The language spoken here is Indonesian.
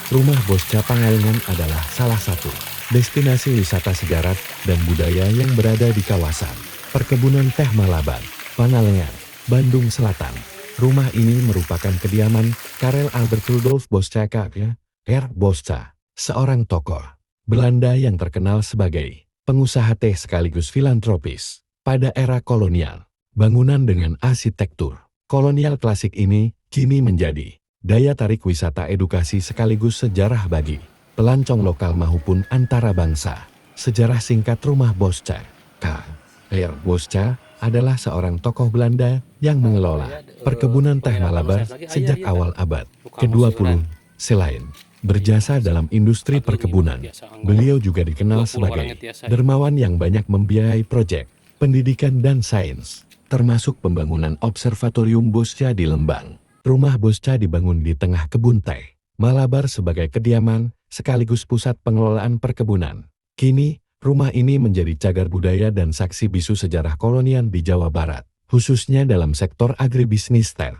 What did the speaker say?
Rumah Bosca Pangalengan adalah salah satu destinasi wisata sejarah dan budaya yang berada di kawasan Perkebunan Teh Malabar, Pangalengan, Bandung Selatan. Rumah ini merupakan kediaman Karel Albert Rudolf Bosca K.K. R. Bosca, seorang tokoh Belanda yang terkenal sebagai pengusaha teh sekaligus filantropis. Pada era kolonial, bangunan dengan arsitektur kolonial klasik ini kini menjadi daya tarik wisata edukasi sekaligus sejarah bagi pelancong lokal maupun antara bangsa. Sejarah singkat Rumah Bosca K. R. Bosca adalah seorang tokoh Belanda yang mengelola perkebunan teh Malabar sejak awal abad ke-20. Selain berjasa dalam industri perkebunan, beliau juga dikenal sebagai dermawan yang banyak membiayai proyek pendidikan dan sains, termasuk pembangunan observatorium Bosca di Lembang. Rumah Bosca dibangun di tengah kebun teh Malabar sebagai kediaman sekaligus pusat pengelolaan perkebunan. Kini, rumah ini menjadi cagar budaya dan saksi bisu sejarah kolonial di Jawa Barat, khususnya dalam sektor agribisnis teh.